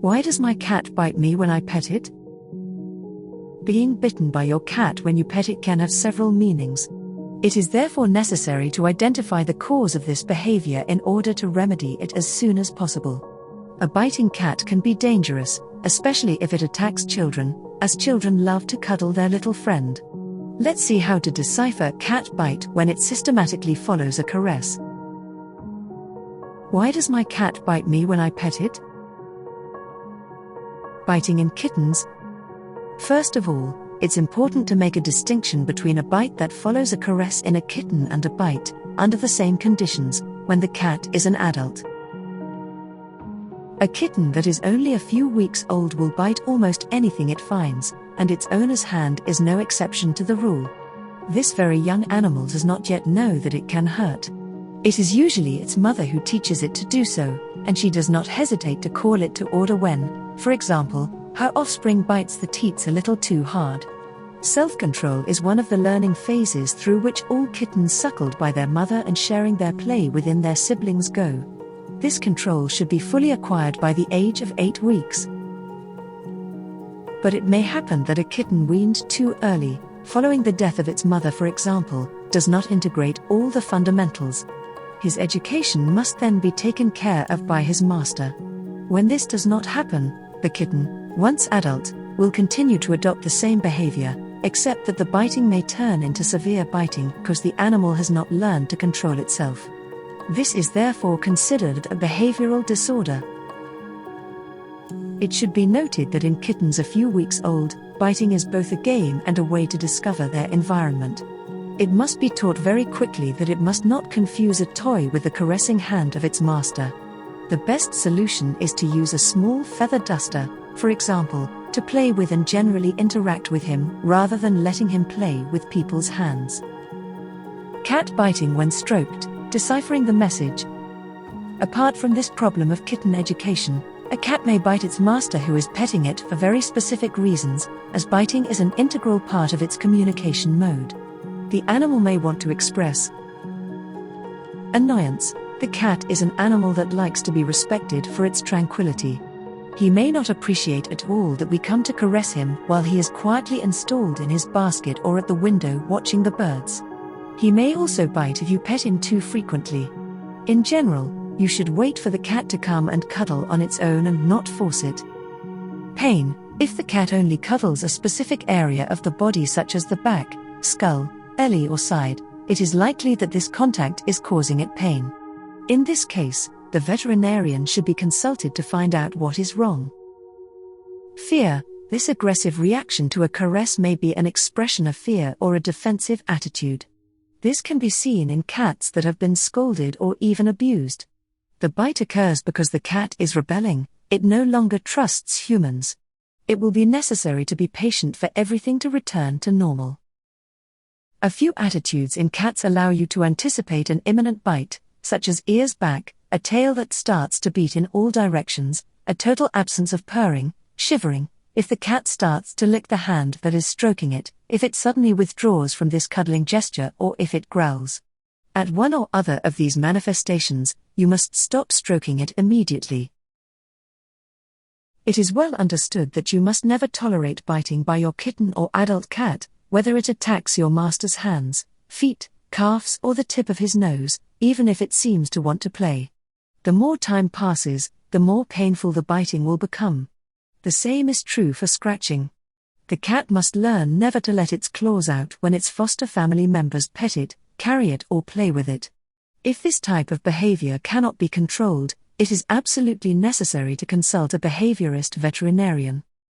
Why does my cat bite me when I pet it? Being bitten by your cat when you pet it can have several meanings. It is therefore necessary to identify the cause of this behavior in order to remedy it as soon as possible. A biting cat can be dangerous, especially if it attacks children, as children love to cuddle their little friend. Let's see how to decipher cat bite when it systematically follows a caress. Why does my cat bite me when I pet it? Biting in kittens. First of all, it's important to make a distinction between a bite that follows a caress in a kitten and a bite, under the same conditions, when the cat is an adult. A kitten that is only a few weeks old will bite almost anything it finds, and its owner's hand is no exception to the rule. This very young animal does not yet know that it can hurt. It is usually its mother who teaches it to do so, and she does not hesitate to call it to order when, for example, her offspring bites the teats a little too hard. Self-control is one of the learning phases through which all kittens suckled by their mother and sharing their play within their siblings go. This control should be fully acquired by the age of 8 weeks. But it may happen that a kitten weaned too early, following the death of its mother for example, does not integrate all the fundamentals. His education must then be taken care of by his master. When this does not happen, the kitten, once adult, will continue to adopt the same behavior, except that the biting may turn into severe biting because the animal has not learned to control itself. This is therefore considered a behavioral disorder. It should be noted that in kittens a few weeks old, biting is both a game and a way to discover their environment. It must be taught very quickly that it must not confuse a toy with the caressing hand of its master. The best solution is to use a small feather duster, for example, to play with and generally interact with him rather than letting him play with people's hands. Cat biting when stroked, deciphering the message. Apart from this problem of kitten education, a cat may bite its master who is petting it for very specific reasons, as biting is an integral part of its communication mode. The animal may want to express annoyance. The cat is an animal that likes to be respected for its tranquility. He may not appreciate at all that we come to caress him while he is quietly installed in his basket or at the window watching the birds. He may also bite if you pet him too frequently. In general, you should wait for the cat to come and cuddle on its own and not force it. Pain. If the cat only cuddles a specific area of the body such as the back, skull, belly or side, it is likely that this contact is causing it pain. In this case, the veterinarian should be consulted to find out what is wrong. Fear. This aggressive reaction to a caress may be an expression of fear or a defensive attitude. This can be seen in cats that have been scolded or even abused. The bite occurs because the cat is rebelling, it no longer trusts humans. It will be necessary to be patient for everything to return to normal. A few attitudes in cats allow you to anticipate an imminent bite, such as ears back, a tail that starts to beat in all directions, a total absence of purring, shivering, if the cat starts to lick the hand that is stroking it, if it suddenly withdraws from this cuddling gesture or if it growls. At one or other of these manifestations, you must stop stroking it immediately. It is well understood that you must never tolerate biting by your kitten or adult cat, whether it attacks your master's hands, feet, calves or the tip of his nose, even if it seems to want to play. The more time passes, the more painful the biting will become. The same is true for scratching. The cat must learn never to let its claws out when its foster family members pet it, carry it or play with it. If this type of behavior cannot be controlled, it is absolutely necessary to consult a behaviorist veterinarian.